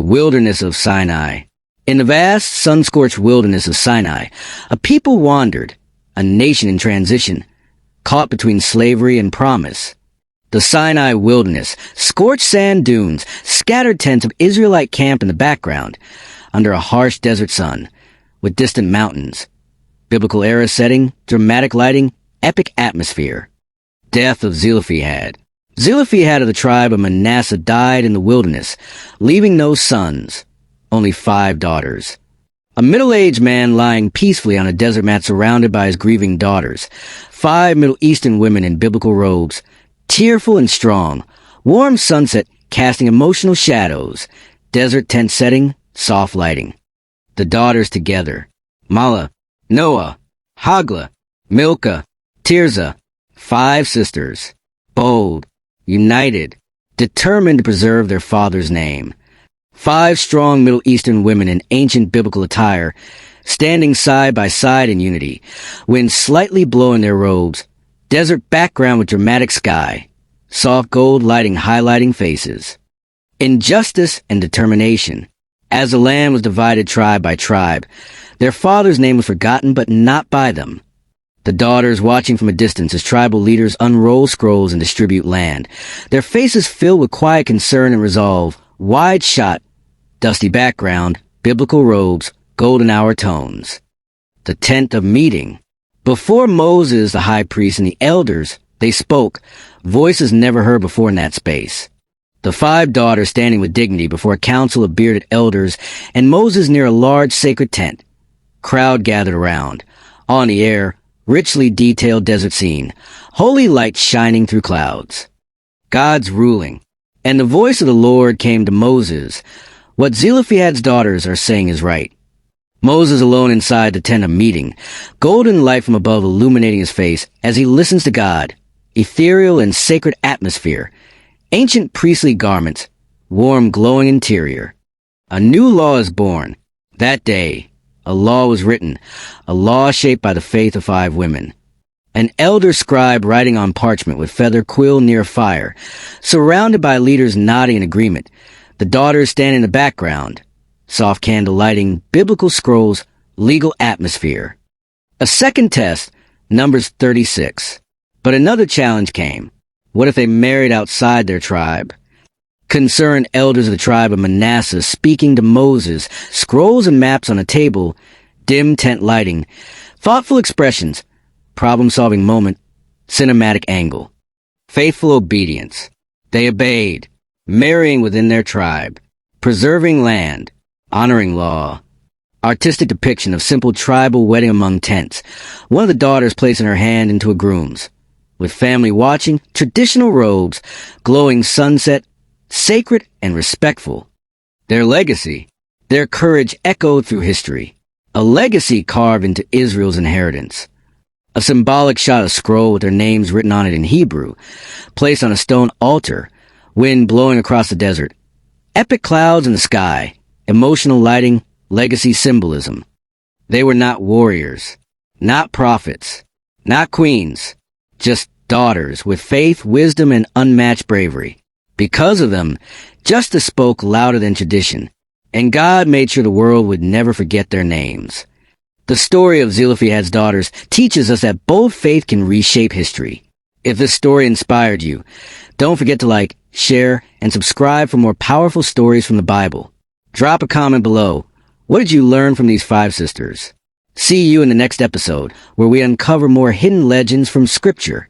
wilderness of Sinai. In the vast, sun-scorched wilderness of Sinai, a people wandered, a nation in transition, caught between slavery and promise. The Sinai wilderness, scorched sand dunes, scattered tents of Israelite camp in the background, under a harsh desert sun, with distant mountains. Biblical era setting, dramatic lighting, epic atmosphere. Death of Zelophehad. Zelophehad of the tribe of Manasseh died in the wilderness, leaving no sons, only 5 daughters. A middle-aged man lying peacefully on a desert mat surrounded by his grieving daughters. 5 Middle Eastern women in biblical robes, tearful and strong. Warm sunset casting emotional shadows. Desert tent setting, soft lighting. The daughters together. Mala, Noah, Hagla, Milcah, Tirzah. 5 sisters. Bold, united, determined to preserve their father's name. 5 strong Middle Eastern women in ancient biblical attire, standing side by side in unity, wind slightly blowing their robes, desert background with dramatic sky, soft gold lighting highlighting faces. Injustice and determination. As the land was divided tribe by tribe, their father's name was forgotten but not by them. The daughters watching from a distance as tribal leaders unroll scrolls and distribute land, their faces filled with quiet concern and resolve. Wide shot, dusty background, biblical robes, golden hour tones. The tent of meeting. Before Moses, the high priest, and the elders, they spoke, voices never heard before in that space. The 5 daughters standing with dignity before a council of bearded elders, and Moses near a large sacred tent. Crowd gathered around. On the air, richly detailed desert scene, holy light shining through clouds. God's ruling. And the voice of the Lord came to Moses. What Zelophehad's daughters are saying is right. Moses alone inside the tent of meeting, golden light from above illuminating his face as he listens to God, ethereal and sacred atmosphere, ancient priestly garments, warm glowing interior. A new law is born. That day, a law was written, a law shaped by the faith of 5 women. An elder scribe writing on parchment with feather quill near a fire, surrounded by leaders nodding in agreement, the daughters stand in the background, soft candle lighting, biblical scrolls, legal atmosphere. A second test, Numbers 36. But another challenge came. What if they married outside their tribe? Concerned elders of the tribe of Manasseh speaking to Moses, scrolls and maps on a table, dim tent lighting, thoughtful expressions, problem-solving moment, cinematic angle. Faithful obedience. They obeyed, marrying within their tribe, preserving land, honoring law. Artistic depiction of simple tribal wedding among tents. One of the daughters placing her hand into a groom's. With family watching, traditional robes, glowing sunset, sacred and respectful. Their legacy, their courage echoed through history. A legacy carved into Israel's inheritance. A symbolic shot of scroll with their names written on it in Hebrew, placed on a stone altar, wind blowing across the desert. Epic clouds in the sky, emotional lighting, legacy symbolism. They were not warriors, not prophets, not queens, just daughters with faith, wisdom, and unmatched bravery. Because of them, justice spoke louder than tradition, and God made sure the world would never forget their names. The story of Zelophehad's daughters teaches us that bold faith can reshape history. If this story inspired you, don't forget to like, share, and subscribe for more powerful stories from the Bible. Drop a comment below. What did you learn from these 5 sisters? See you in the next episode, where we uncover more hidden legends from Scripture.